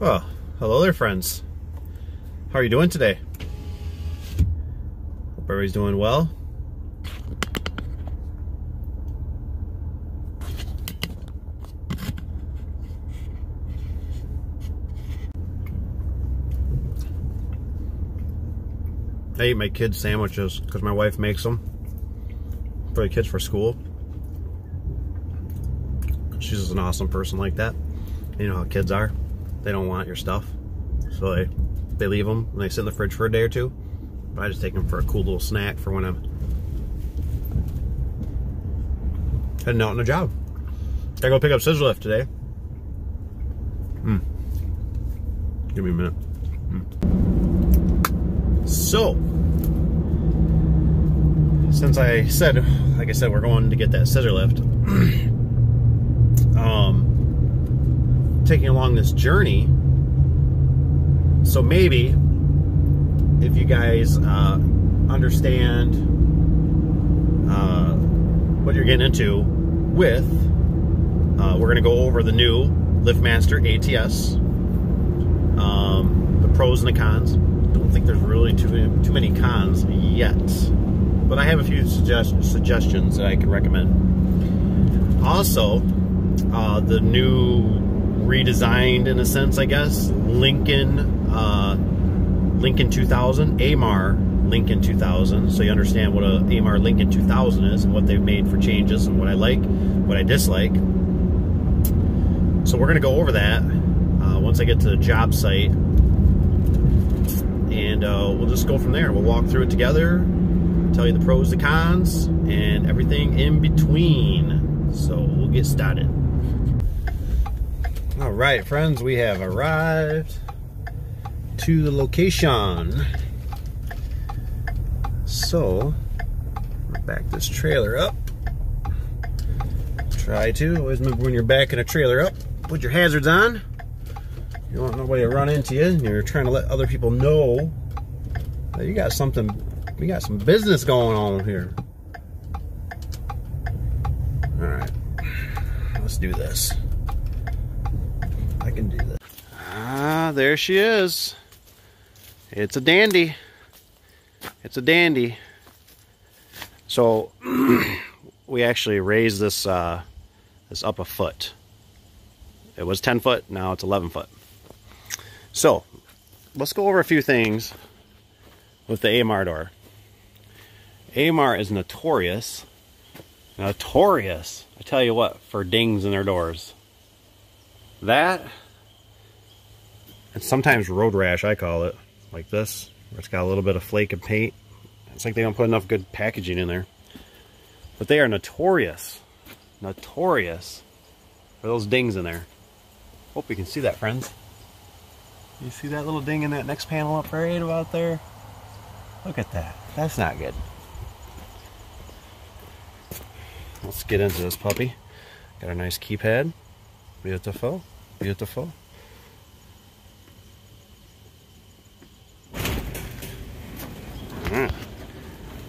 Oh, hello there, friends. How are you doing today? Hope everybody's doing well. I eat my kids' sandwiches because my wife makes them for the kids for school. She's an awesome person like that. You know how kids are. They don't want your stuff, so they leave them and they sit in the fridge for a day or two. But I just take them for a cool little snack for when I'm heading out on a job. Gotta go pick up scissor lift today. Give me a minute. So, since I said, like I said, we're going to get that scissor lift, taking along this journey. So maybe if you guys understand what you're getting into with, we're going to go over the new LIFTMASTER ATS, the pros and the cons. I don't think there's really too many cons yet, but I have a few suggestions that I can recommend. Also, the new redesigned, in a sense, I guess, Lincoln 2000, Amarr Lincoln 2000, so you understand what a Amarr Lincoln 2000 is and what they've made for changes and what I like, what I dislike. So we're going to go over that once I get to the job site, and we'll just go from there. We'll walk through it together, tell you the pros, the cons, and everything in between. So we'll get started. All right, friends, we have arrived to the location. So, we'll back this trailer up. Try to. Always remember when you're backing a trailer up, put your hazards on. You don't want nobody to run into you, and you're trying to let other people know that you got something, we got some business going on here. All right, let's do this. I can do that. Ah, there she is. It's a dandy. It's a dandy. So we actually raised this this up a foot. It was 10 foot, now it's 11 foot. So let's go over a few things with the Amarr door. Amarr is notorious, I tell you what, for dings in their doors. That, and sometimes road rash, I call it, like this, where it's got a little bit of flake of paint. It's like they don't put enough good packaging in there. But they are notorious for those dings in there. Hope you can see that, friends. You see that little ding in that next panel up right about there? Look at that. That's not good. Let's get into this puppy. Got a nice keypad. Beautiful, beautiful. Alright,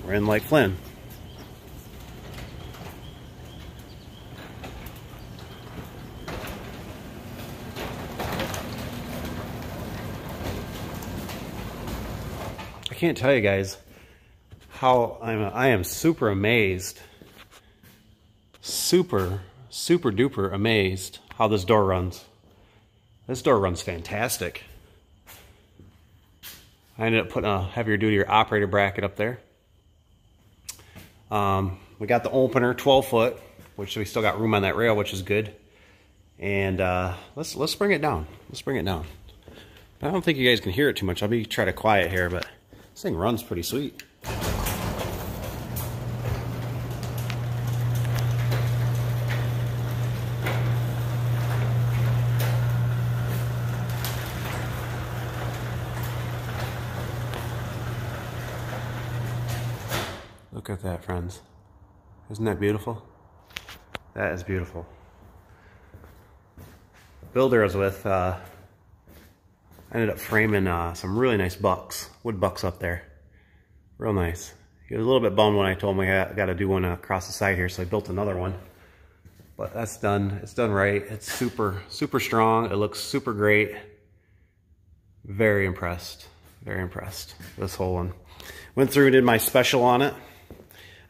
we're in like Flynn. I can't tell you guys how I am super amazed, super duper amazed how this door runs. This door runs fantastic. I ended up putting a heavier duty operator bracket up there. We got the opener 12 foot, which we still got room on that rail, which is good. And let's bring it down. Let's bring it down. I don't think you guys can hear it too much. I'll be trying to quiet here, but this thing runs pretty sweet. Look at that, friends. Isn't that beautiful? That is beautiful. Builder I was with, I ended up framing some really nice bucks, wood bucks up there. Real nice. He was a little bit bummed when I told him I got to do one across the side here, so I built another one. But that's done. It's done right. It's super strong. It looks super great. Very impressed. Very impressed. This whole one. Went through and did my special on it.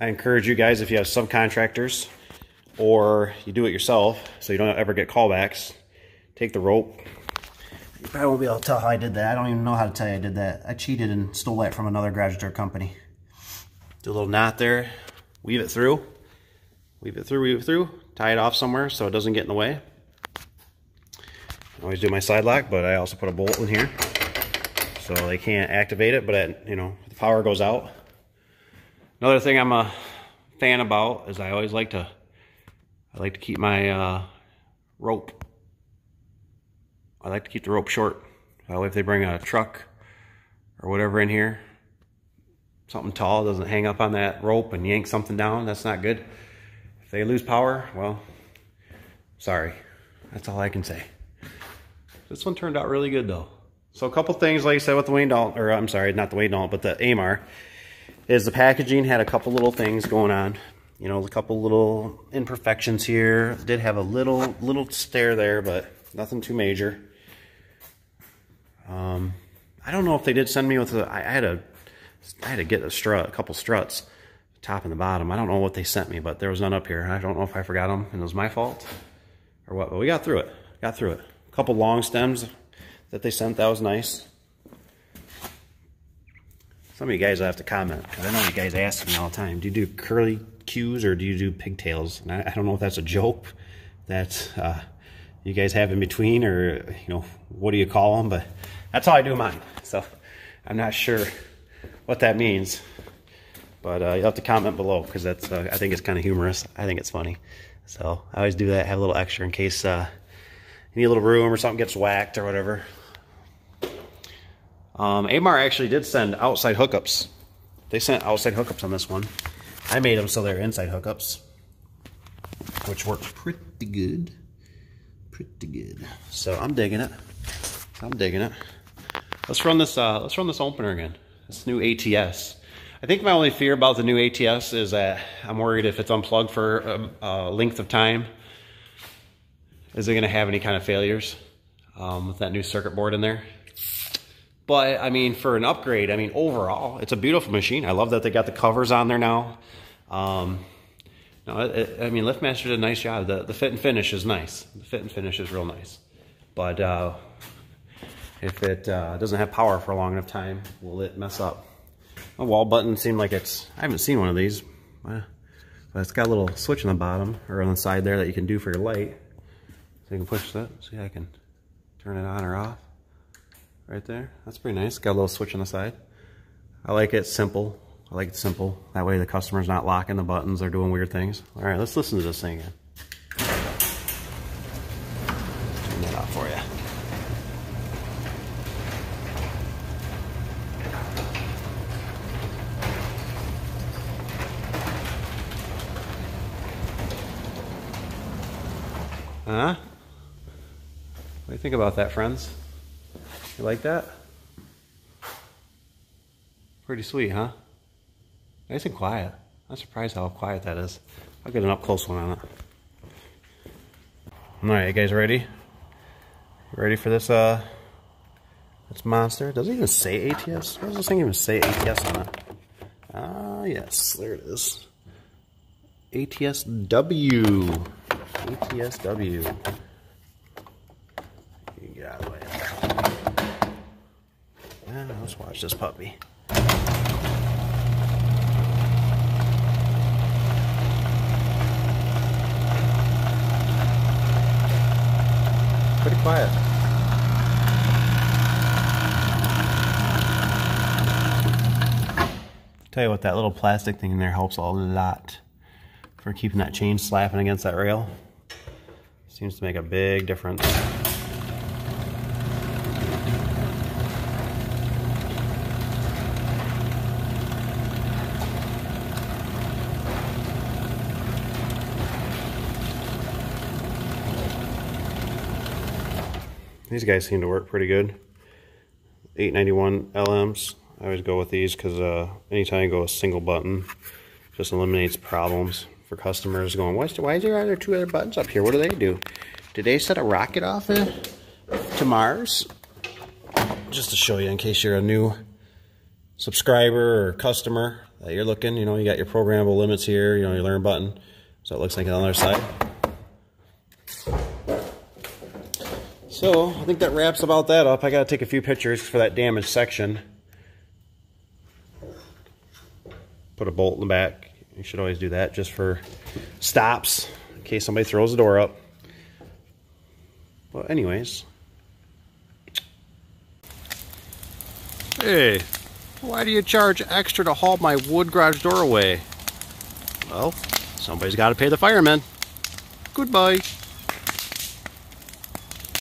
I encourage you guys, if you have subcontractors or you do it yourself so you don't ever get callbacks, take the rope. You probably won't be able to tell how I did that. I don't even know how to tell you I did that. I cheated and stole that from another garage door company. Do a little knot there, weave it through, weave it through, tie it off somewhere so it doesn't get in the way. I always do my side lock, but I also put a bolt in here so they can't activate it, but you know, the power goes out. Another thing I'm a fan about is I always like to keep my rope. I like to keep the rope short. So if they bring a truck or whatever in here, something tall, doesn't hang up on that rope and yank something down, that's not good. If they lose power, well, sorry. That's all I can say. This one turned out really good though. So a couple things, like I said, with the Wayne Dalton, or I'm sorry, not the Wayne Dalton, but the Amarr, is the packaging had a couple little things going on. You know, a couple little imperfections here. Did have a little stair there, but nothing too major. I don't know if they did send me with a, I had to get a couple struts, top and the bottom. I don't know what they sent me, but there was none up here. I don't know if I forgot them and it was my fault or what, but we got through it. Got through it. A couple long stems that they sent, that was nice. Some of you guys will have to comment, because I know you guys ask me all the time, do you do curly cues or do you do pigtails? And I don't know if that's a joke that you guys have in between, or, you know, what do you call them? But that's how I do mine. So I'm not sure what that means. But you'll have to comment below, because that's I think it's kind of humorous. I think it's funny. So I always do that, have a little extra in case you need a little room or something gets whacked or whatever. Amarr actually did send outside hookups. They sent outside hookups on this one. I made them so they're inside hookups, which worked pretty good. Pretty good. So I'm digging it. I'm digging it. Let's run this opener again. This new ATS. I think my only fear about the new ATS is that I'm worried if it's unplugged for a length of time, is it going to have any kind of failures with that new circuit board in there? But, I mean, for an upgrade, I mean, overall, it's a beautiful machine. I love that they got the covers on there now. I mean, LiftMaster did a nice job. The fit and finish is nice. The fit and finish is real nice. But if it doesn't have power for a long enough time, will it mess up? A wall button seemed like it's... I haven't seen one of these. But it's got a little switch on the bottom, or on the side there, that you can do for your light. So you can push that. See, I can turn it on or off. Right there. That's pretty nice. Got a little switch on the side. I like it simple. I like it simple. That way the customer's not locking the buttons or doing weird things. All right, let's listen to this thing again. Turn that off for you. Huh? What do you think about that, friends? You like that? Pretty sweet, huh? Nice and quiet. I'm surprised how quiet that is. I'll get an up close one on it. Alright, you guys ready? Ready for this this monster? Does it even say ATS? Why does this thing even say ATS on it? Ah, yes, there it is. ATSW. ATSW. You get out of the way. Let's watch this puppy. Pretty quiet. Tell you what, that little plastic thing in there helps a lot for keeping that chain slapping against that rail. Seems to make a big difference. These guys seem to work pretty good. 891 LMs. I always go with these because anytime you go a single button, just eliminates problems for customers going, why is there two other buttons up here? What do they do? Did they set a rocket off to Mars? just to show you in case you're a new subscriber or customer that you're looking, you know, you got your programmable limits here, you know, your learn button. So it looks like on the other side. So I think that wraps about that up. I got to take a few pictures for that damaged section. Put a bolt in the back. You should always do that just for stops in case somebody throws the door up. Well, anyways. Hey, why do you charge extra to haul my wood garage door away? Well, somebody's got to pay the firemen. Goodbye.